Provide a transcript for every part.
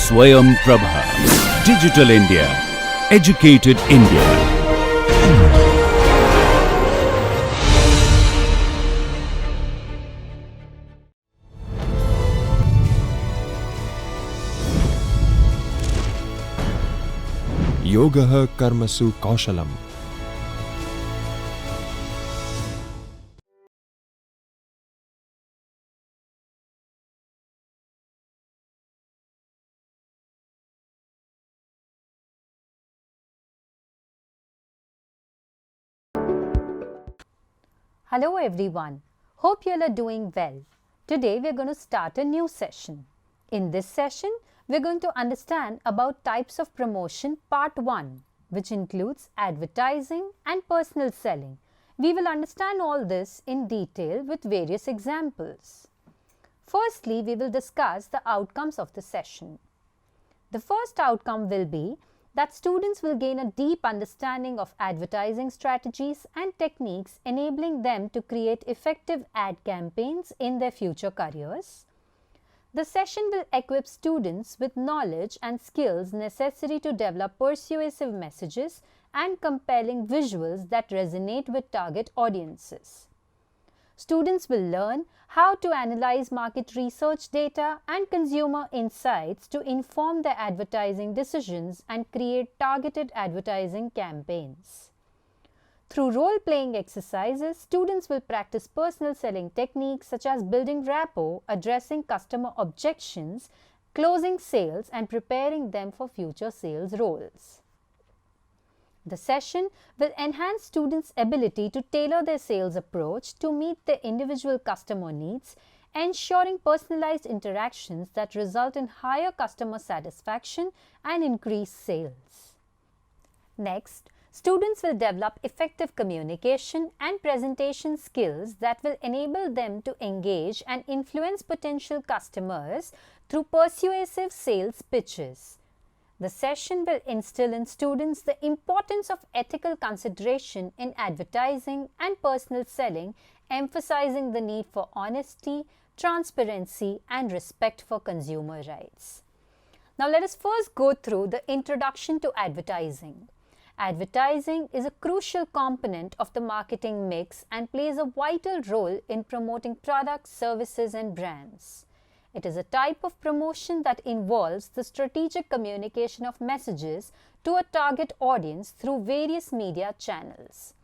Swayam Prabha. Digital India. Educated India. Yoga Karmasu Kaushalam. Hello everyone, hope you all are doing well. Today we are going to start a new session. In this session, we are going to understand about types of promotion part 1, which includes advertising and personal selling. We will understand all this in detail with various examples. Firstly, we will discuss the outcomes of the session. The first outcome will be that students will gain a deep understanding of advertising strategies and techniques enabling them to create effective ad campaigns in their future careers. The session will equip students with knowledge and skills necessary to develop persuasive messages and compelling visuals that resonate with target audiences. Students will learn how to analyze market research data and consumer insights to inform their advertising decisions and create targeted advertising campaigns. Through role-playing exercises, students will practice personal selling techniques such as building rapport, addressing customer objections, closing sales, and preparing them for future sales roles. The session will enhance students' ability to tailor their sales approach to meet their individual customer needs, ensuring personalized interactions that result in higher customer satisfaction and increased sales. Next, students will develop effective communication and presentation skills that will enable them to engage and influence potential customers through persuasive sales pitches. The session will instill in students the importance of ethical consideration in advertising and personal selling, emphasizing the need for honesty, transparency, and respect for consumer rights. Now let us first go through the introduction to advertising. Advertising is a crucial component of the marketing mix and plays a vital role in promoting products, services, and brands. It is a type of promotion that involves the strategic communication of messages to a target audience through various media channels.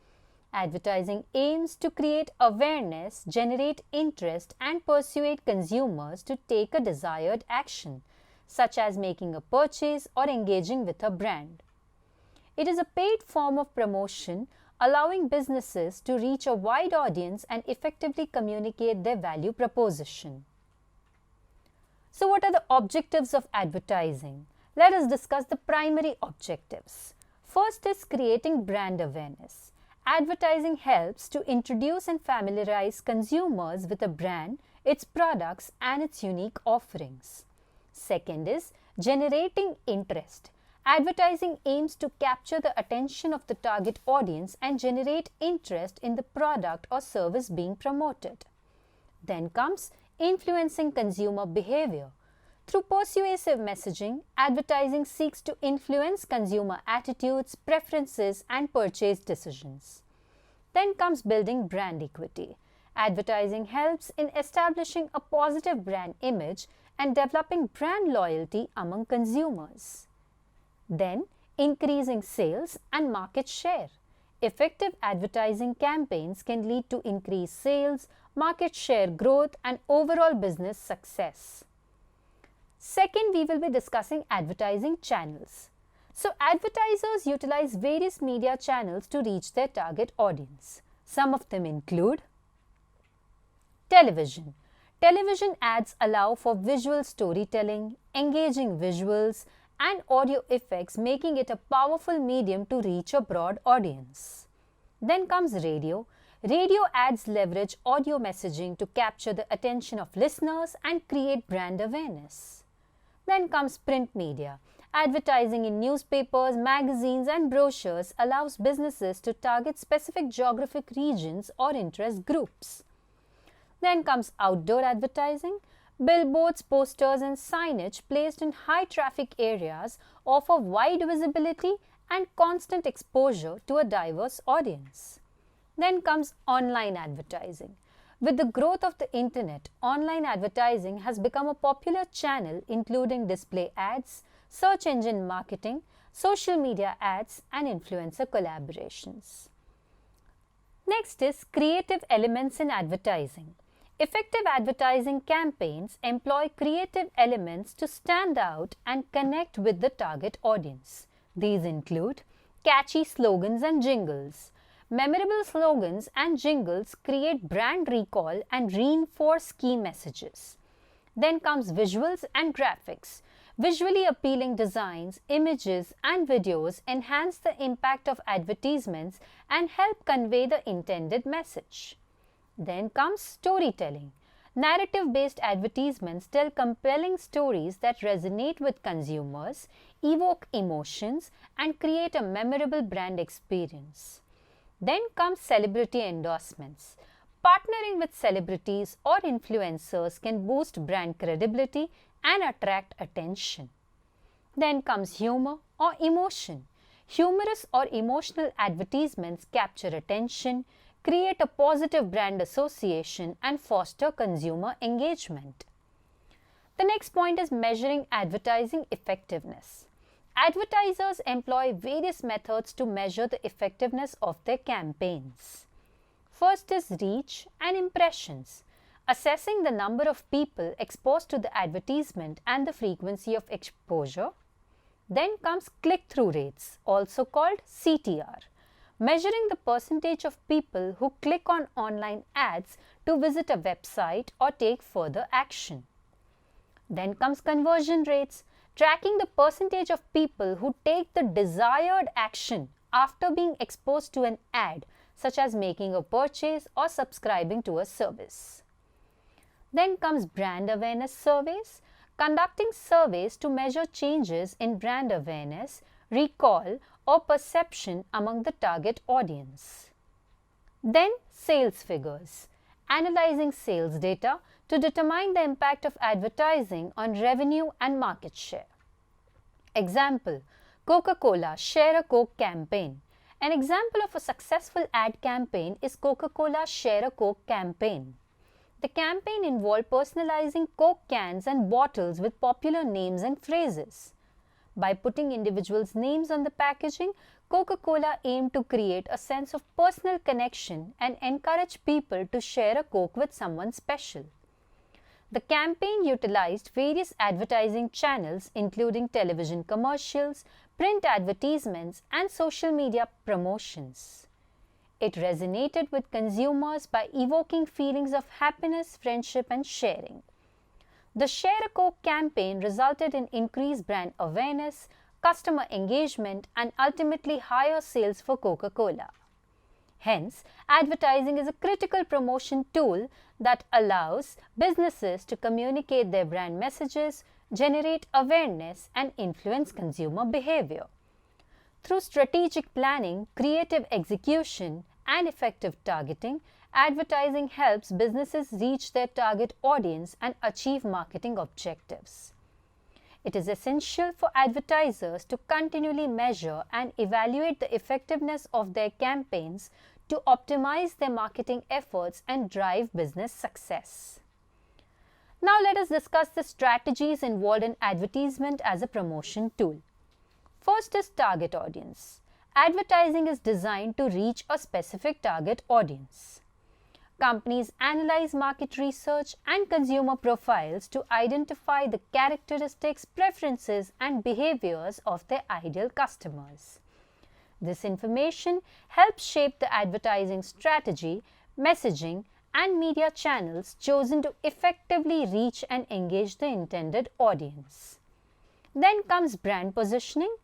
Advertising aims to create awareness, generate interest, and persuade consumers to take a desired action, such as making a purchase or engaging with a brand. It is a paid form of promotion, allowing businesses to reach a wide audience and effectively communicate their value proposition. So what are the objectives of advertising? Let us discuss the primary objectives. First is creating brand awareness. Advertising helps to introduce and familiarize consumers with a brand, its products, and its unique offerings. Second is generating interest. Advertising aims to capture the attention of the target audience and generate interest in the product or service being promoted. Then comes influencing consumer behavior. Through persuasive messaging, advertising seeks to influence consumer attitudes, preferences, and purchase decisions. Then comes building brand equity. Advertising helps in establishing a positive brand image and developing brand loyalty among consumers. Then, increasing sales and market share. Effective advertising campaigns can lead to increased sales, market share growth, and overall business success. Second, we will be discussing advertising channels. So, advertisers utilize various media channels to reach their target audience. Some of them include television. Television ads allow for visual storytelling, engaging visuals, and audio effects, making it a powerful medium to reach a broad audience. Then comes radio. Radio ads leverage audio messaging to capture the attention of listeners and create brand awareness. Then comes print media. Advertising in newspapers, magazines, and brochures allows businesses to target specific geographic regions or interest groups. Then comes outdoor advertising. Billboards, posters and signage placed in high traffic areas offer wide visibility and constant exposure to a diverse audience. Then comes online advertising. With the growth of the internet, online advertising has become a popular channel including display ads, search engine marketing, social media ads and influencer collaborations. Next is creative elements in advertising. Effective advertising campaigns employ creative elements to stand out and connect with the target audience. These include catchy slogans and jingles. Memorable slogans and jingles create brand recall and reinforce key messages. Then comes visuals and graphics. Visually appealing designs, images and videos enhance the impact of advertisements and help convey the intended message. Then comes storytelling. Narrative-based advertisements tell compelling stories that resonate with consumers, evoke emotions and create a memorable brand experience. Then comes celebrity endorsements. Partnering with celebrities or influencers can boost brand credibility and attract attention. Then comes humor or emotion. Humorous or emotional advertisements capture attention, create a positive brand association and foster consumer engagement. The next point is measuring advertising effectiveness. Advertisers employ various methods to measure the effectiveness of their campaigns. First is reach and impressions. Assessing the number of people exposed to the advertisement and the frequency of exposure. Then comes click-through rates, also called CTR. Measuring the percentage of people who click on online ads to visit a website or take further action. Then comes conversion rates. Tracking the percentage of people who take the desired action after being exposed to an ad, such as making a purchase or subscribing to a service. Then comes brand awareness surveys. Conducting surveys to measure changes in brand awareness, recall or perception among the target audience. Then sales figures. Analyzing sales data to determine the impact of advertising on revenue and market share. Example, Coca-Cola Share a Coke campaign. An example of a successful ad campaign is Coca-Cola Share a Coke campaign. The campaign involved personalizing Coke cans and bottles with popular names and phrases. By putting individuals' names on the packaging, Coca-Cola aimed to create a sense of personal connection and encourage people to share a Coke with someone special. The campaign utilized various advertising channels including television commercials, print advertisements and social media promotions. It resonated with consumers by evoking feelings of happiness, friendship and sharing. The Share a Coke campaign resulted in increased brand awareness, customer engagement and ultimately higher sales for Coca-Cola. Hence, advertising is a critical promotion tool that allows businesses to communicate their brand messages, generate awareness and influence consumer behavior. Through strategic planning, creative execution and effective targeting, advertising helps businesses reach their target audience and achieve marketing objectives. It is essential for advertisers to continually measure and evaluate the effectiveness of their campaigns to optimize their marketing efforts and drive business success. Now let us discuss the strategies involved in advertisement as a promotion tool. First is target audience. Advertising is designed to reach a specific target audience. Companies analyze market research and consumer profiles to identify the characteristics, preferences and behaviors of their ideal customers. This information helps shape the advertising strategy, messaging and media channels chosen to effectively reach and engage the intended audience. Then comes brand positioning.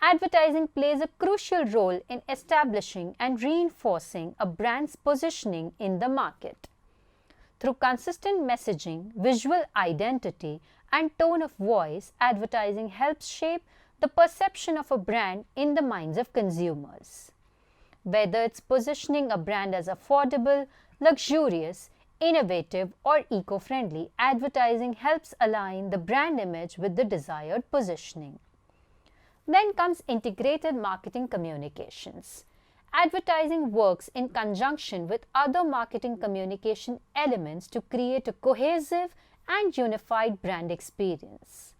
Advertising plays a crucial role in establishing and reinforcing a brand's positioning in the market. Through consistent messaging, visual identity, and tone of voice, advertising helps shape the perception of a brand in the minds of consumers. Whether it's positioning a brand as affordable, luxurious, Innovative or eco-friendly advertising helps align the brand image with the desired positioning. Then comes integrated marketing communications. Advertising works in conjunction with other marketing communication elements to create a cohesive and unified brand experience.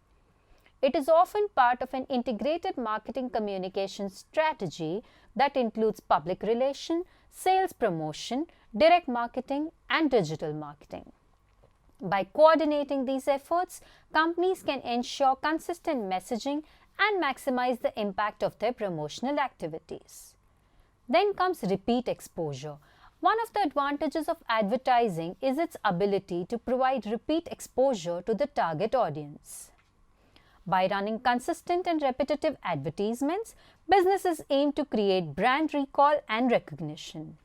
It is often part of an integrated marketing communication strategy that includes public relation, sales promotion, direct marketing, and digital marketing. By coordinating these efforts, companies can ensure consistent messaging and maximize the impact of their promotional activities. Then comes repeat exposure. One of the advantages of advertising is its ability to provide repeat exposure to the target audience. By running consistent and repetitive advertisements, businesses aim to create brand recall and recognition.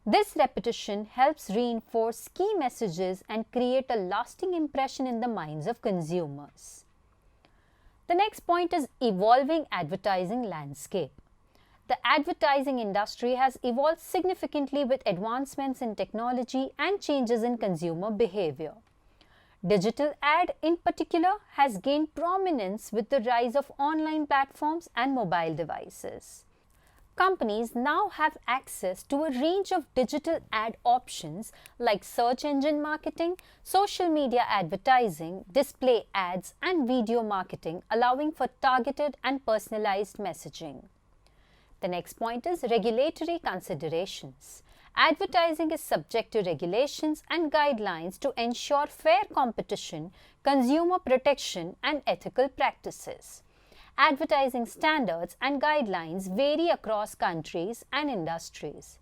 This repetition helps reinforce key messages and create a lasting impression in the minds of consumers. The next point is evolving advertising landscape. The advertising industry has evolved significantly with advancements in technology and changes in consumer behavior. Digital ad in particular has gained prominence with the rise of online platforms and mobile devices. Companies now have access to a range of digital ad options like search engine marketing, social media advertising, display ads, and video marketing, allowing for targeted and personalized messaging. The next point is regulatory considerations. Advertising is subject to regulations and guidelines to ensure fair competition, consumer protection, and ethical practices. Advertising standards and guidelines vary across countries and industries.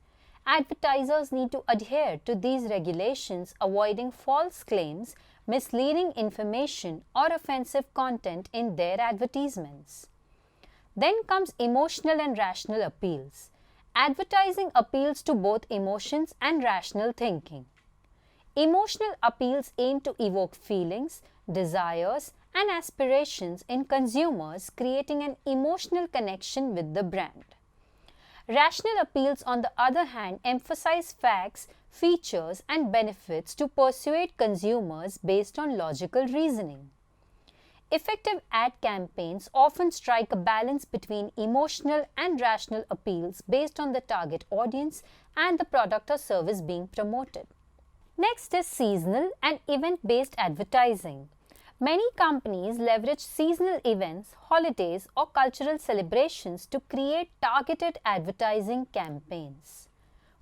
Advertisers need to adhere to these regulations, avoiding false claims, misleading information, or offensive content in their advertisements. Then comes emotional and rational appeals. Advertising appeals to both emotions and rational thinking. Emotional appeals aim to evoke feelings, desires, and aspirations in consumers, creating an emotional connection with the brand. Rational appeals, on the other hand, emphasize facts, features, and benefits to persuade consumers based on logical reasoning. Effective ad campaigns often strike a balance between emotional and rational appeals based on the target audience and the product or service being promoted. Next is seasonal and event-based advertising. Many companies leverage seasonal events, holidays, or cultural celebrations to create targeted advertising campaigns.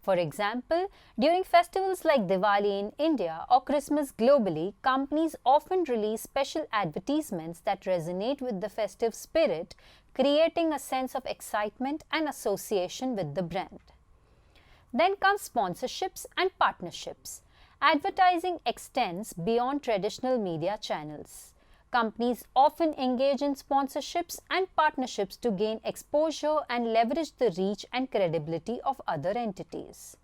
For example, during festivals like Diwali in India or Christmas globally, companies often release special advertisements that resonate with the festive spirit, creating a sense of excitement and association with the brand. Then comes sponsorships and partnerships. Advertising extends beyond traditional media channels. Companies often engage in sponsorships and partnerships to gain exposure and leverage the reach and credibility of other entities.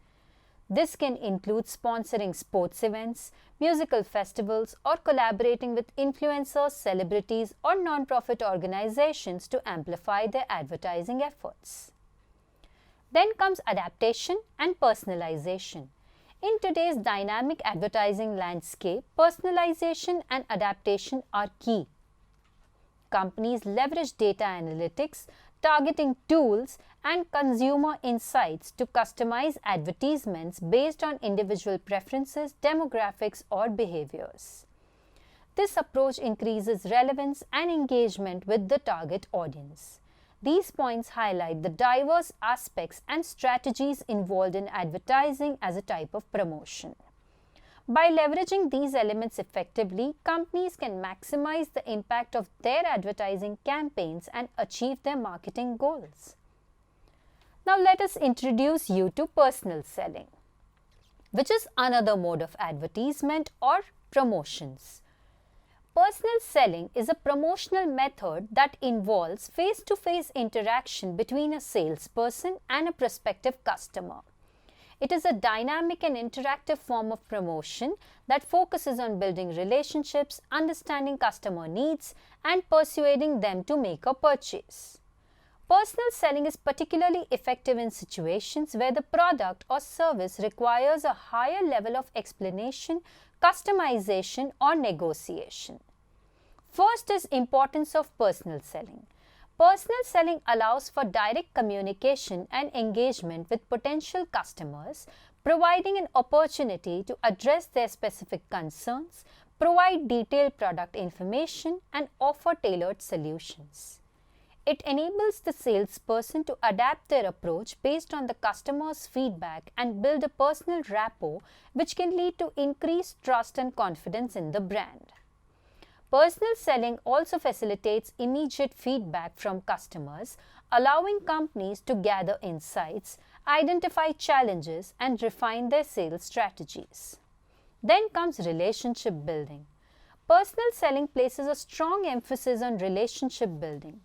This can include sponsoring sports events, musical festivals, or collaborating with influencers, celebrities, or non-profit organizations to amplify their advertising efforts. Then comes adaptation and personalization. In today's dynamic advertising landscape, personalization and adaptation are key. Companies leverage data analytics, targeting tools, and consumer insights to customize advertisements based on individual preferences, demographics, or behaviors. This approach increases relevance and engagement with the target audience. These points highlight the diverse aspects and strategies involved in advertising as a type of promotion. By leveraging these elements effectively, companies can maximize the impact of their advertising campaigns and achieve their marketing goals. Now let us introduce you to personal selling, which is another mode of advertisement or promotions. Personal selling is a promotional method that involves face-to-face interaction between a salesperson and a prospective customer. It is a dynamic and interactive form of promotion that focuses on building relationships, understanding customer needs, and persuading them to make a purchase. Personal selling is particularly effective in situations where the product or service requires a higher level of explanation, customization, or negotiation. First is importance of personal selling. Personal selling allows for direct communication and engagement with potential customers, providing an opportunity to address their specific concerns, provide detailed product information, and offer tailored solutions. It enables the salesperson to adapt their approach based on the customer's feedback and build a personal rapport, which can lead to increased trust and confidence in the brand. Personal selling also facilitates immediate feedback from customers, allowing companies to gather insights, identify challenges, and refine their sales strategies. Then comes relationship building. Personal selling places a strong emphasis on relationship building.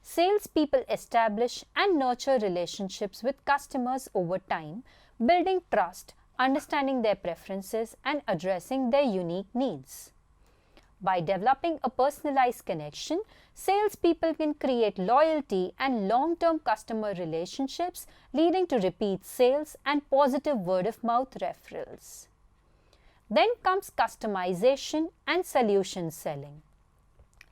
Salespeople establish and nurture relationships with customers over time, building trust, understanding their preferences, and addressing their unique needs. By developing a personalized connection, salespeople can create loyalty and long-term customer relationships, leading to repeat sales and positive word-of-mouth referrals. Then comes customization and solution selling.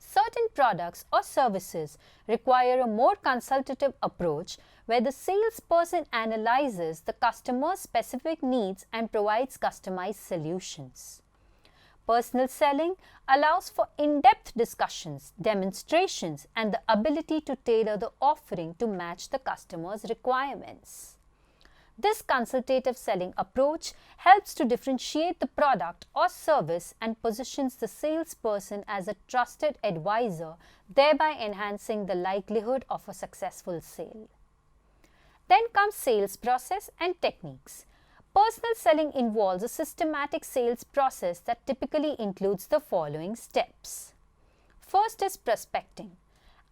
Certain products or services require a more consultative approach where the salesperson analyzes the customer's specific needs and provides customized solutions. Personal selling allows for in-depth discussions, demonstrations, and the ability to tailor the offering to match the customer's requirements. This consultative selling approach helps to differentiate the product or service and positions the salesperson as a trusted advisor, thereby enhancing the likelihood of a successful sale. Then comes sales process and techniques. Personal selling involves a systematic sales process that typically includes the following steps. First is prospecting,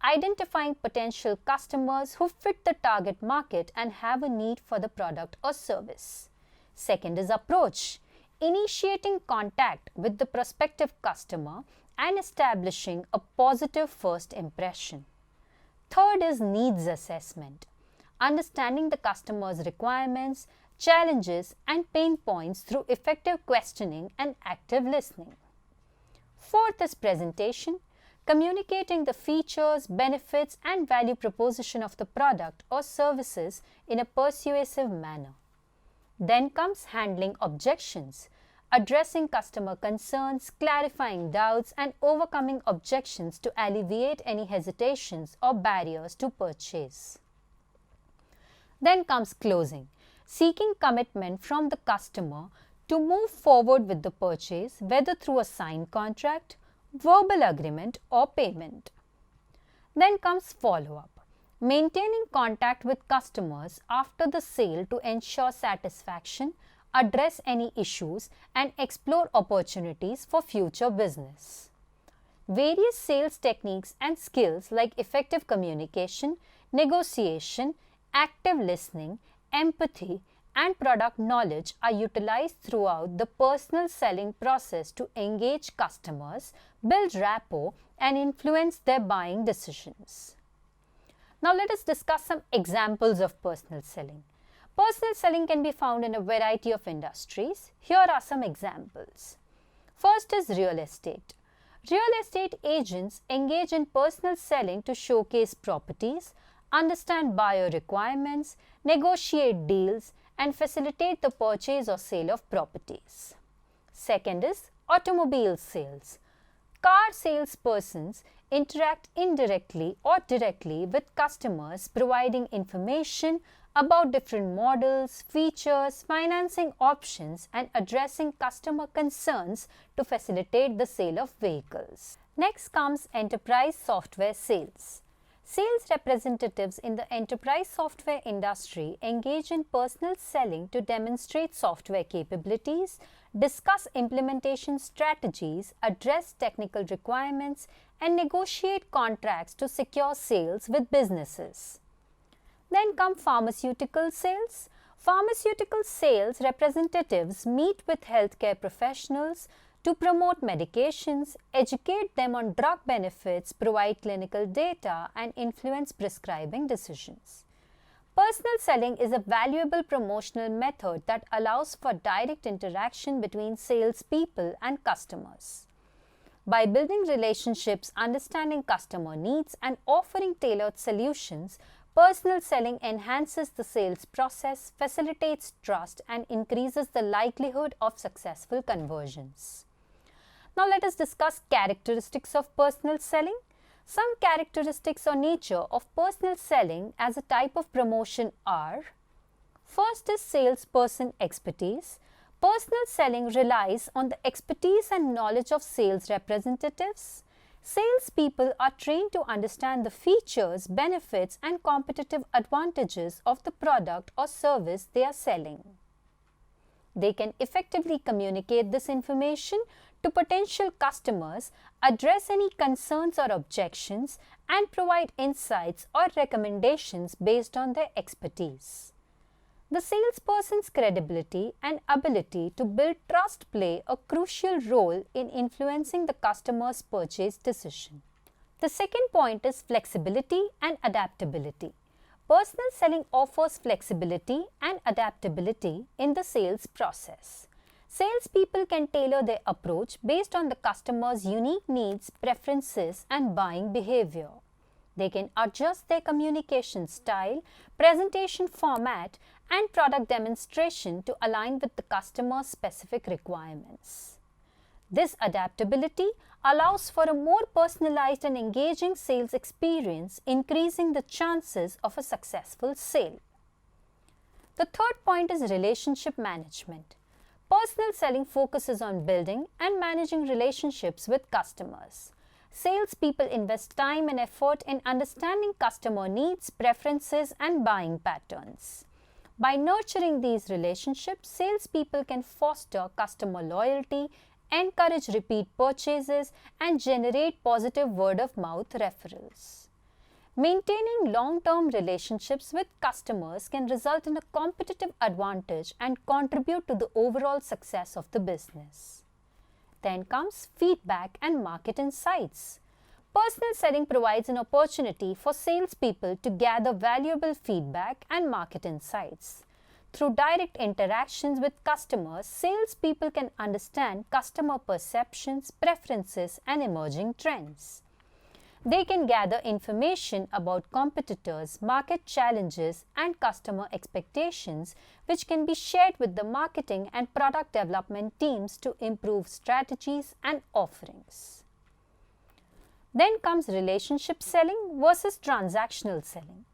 identifying potential customers who fit the target market and have a need for the product or service. Second is approach, initiating contact with the prospective customer and establishing a positive first impression. Third is needs assessment, understanding the customer's requirements, challenges, and pain points through effective questioning and active listening. Fourth is presentation, communicating the features, benefits, and value proposition of the product or services in a persuasive manner. Then comes handling objections, addressing customer concerns, clarifying doubts, and overcoming objections to alleviate any hesitations or barriers to purchase. Then comes closing, seeking commitment from the customer to move forward with the purchase, whether through a signed contract, verbal agreement, or payment. Then comes follow-up, maintaining contact with customers after the sale to ensure satisfaction, address any issues, and explore opportunities for future business. Various sales techniques and skills like effective communication, negotiation, active listening, empathy, and product knowledge are utilized throughout the personal selling process to engage customers, build rapport, and influence their buying decisions. Now let us discuss some examples of personal selling. Personal selling can be found in a variety of industries. Here are some examples. First is real estate. Real estate agents engage in personal selling to showcase properties, understand buyer requirements, negotiate deals, and facilitate the purchase or sale of properties. Second is automobile sales. Car salespersons interact indirectly or directly with customers, providing information about different models, features, financing options, and addressing customer concerns to facilitate the sale of vehicles. Next comes enterprise software sales. Sales representatives in the enterprise software industry engage in personal selling to demonstrate software capabilities, discuss implementation strategies, address technical requirements, and negotiate contracts to secure sales with businesses. Then come pharmaceutical sales. Pharmaceutical sales representatives meet with healthcare professionals to promote medications, educate them on drug benefits, provide clinical data, and influence prescribing decisions. Personal selling is a valuable promotional method that allows for direct interaction between salespeople and customers. By building relationships, understanding customer needs, and offering tailored solutions, personal selling enhances the sales process, facilitates trust, and increases the likelihood of successful conversions. Now let us discuss characteristics of personal selling. Some characteristics or nature of personal selling as a type of promotion are: first is salesperson expertise. Personal selling relies on the expertise and knowledge of sales representatives. Salespeople are trained to understand the features, benefits, and competitive advantages of the product or service they are selling. They can effectively communicate this information to potential customers, address any concerns or objections, and provide insights or recommendations based on their expertise. The salesperson's credibility and ability to build trust play a crucial role in influencing the customer's purchase decision. The second point is flexibility and adaptability. Personal selling offers flexibility and adaptability in the sales process. Salespeople can tailor their approach based on the customer's unique needs, preferences, and buying behavior. They can adjust their communication style, presentation format, and product demonstration to align with the customer's specific requirements. This adaptability allows for a more personalized and engaging sales experience, increasing the chances of a successful sale. The third point is relationship management. Personal selling focuses on building and managing relationships with customers. Salespeople invest time and effort in understanding customer needs, preferences, and buying patterns. By nurturing these relationships, salespeople can foster customer loyalty, encourage repeat purchases, and generate positive word-of-mouth referrals. Maintaining long-term relationships with customers can result in a competitive advantage and contribute to the overall success of the business. Then comes feedback and market insights. Personal selling provides an opportunity for salespeople to gather valuable feedback and market insights. Through direct interactions with customers, salespeople can understand customer perceptions, preferences, and emerging trends. They can gather information about competitors, market challenges, and customer expectations, which can be shared with the marketing and product development teams to improve strategies and offerings. Then comes relationship selling versus transactional selling.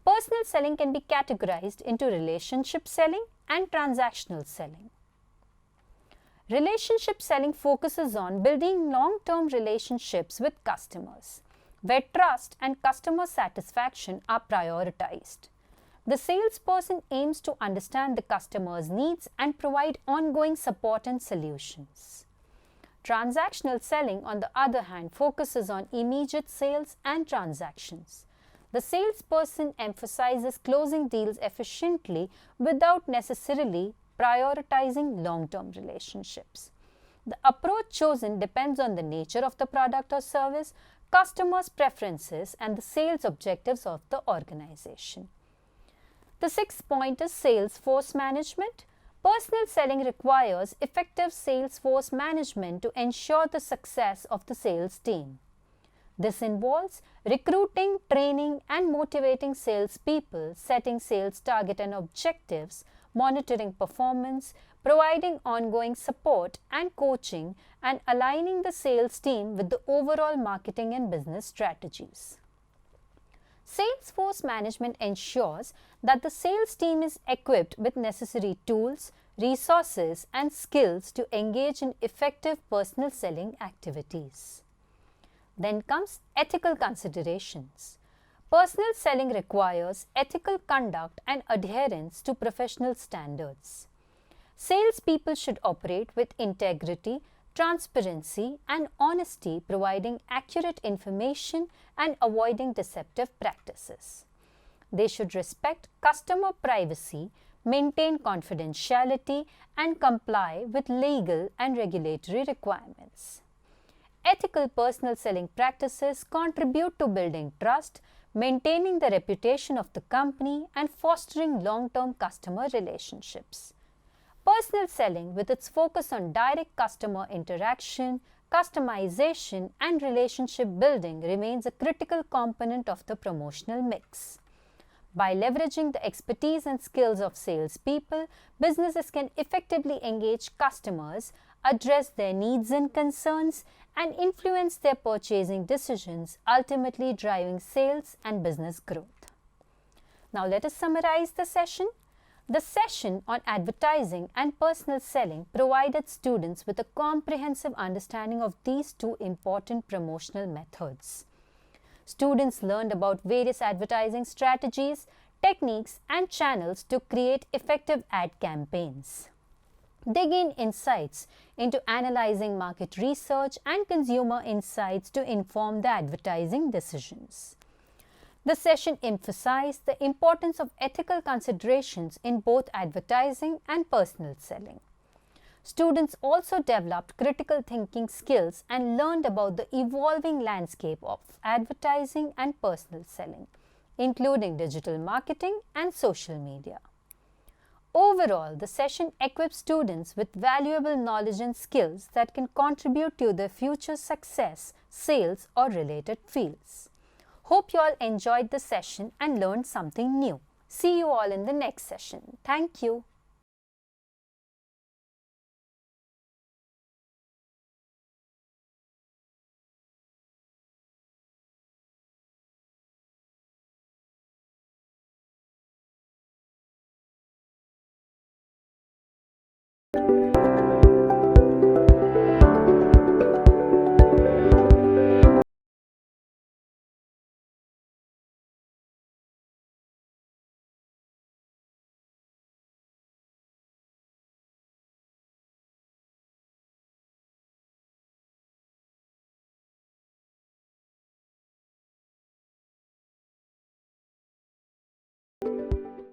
Personal selling can be categorized into relationship selling and transactional selling. Relationship selling focuses on building long-term relationships with customers, where trust and customer satisfaction are prioritized. The salesperson aims to understand the customer's needs and provide ongoing support and solutions. Transactional selling, on the other hand, focuses on immediate sales and transactions. The salesperson emphasizes closing deals efficiently without necessarily prioritizing long-term relationships. The approach chosen depends on the nature of the product or service, customers' preferences, and the sales objectives of the organization. The sixth point is sales force management. Personal selling requires effective sales force management to ensure the success of the sales team. This involves recruiting, training, and motivating salespeople, setting sales target and objectives, monitoring performance, providing ongoing support and coaching, and aligning the sales team with the overall marketing and business strategies. Sales force management ensures that the sales team is equipped with necessary tools, resources, and skills to engage in effective personal selling activities. Then comes ethical considerations. Personal selling requires ethical conduct and adherence to professional standards. Salespeople should operate with integrity, transparency, and honesty, providing accurate information and avoiding deceptive practices. They should respect customer privacy, maintain confidentiality, and comply with legal and regulatory requirements. Ethical personal selling practices contribute to building trust, maintaining the reputation of the company, and fostering long-term customer relationships. Personal selling, with its focus on direct customer interaction, customization, and relationship building, remains a critical component of the promotional mix. By leveraging the expertise and skills of salespeople, businesses can effectively engage customers, address their needs and concerns, and influence their purchasing decisions, ultimately driving sales and business growth. Now let us summarize the session. The session on advertising and personal selling provided students with a comprehensive understanding of these two important promotional methods. Students learned about various advertising strategies, techniques, and channels to create effective ad campaigns. They gained insights into analyzing market research and consumer insights to inform their advertising decisions. The session emphasized the importance of ethical considerations in both advertising and personal selling. Students also developed critical thinking skills and learned about the evolving landscape of advertising and personal selling, including digital marketing and social media. Overall, the session equips students with valuable knowledge and skills that can contribute to their future success, sales, or related fields. Hope you all enjoyed the session and learned something new. See you all in the next session. Thank you.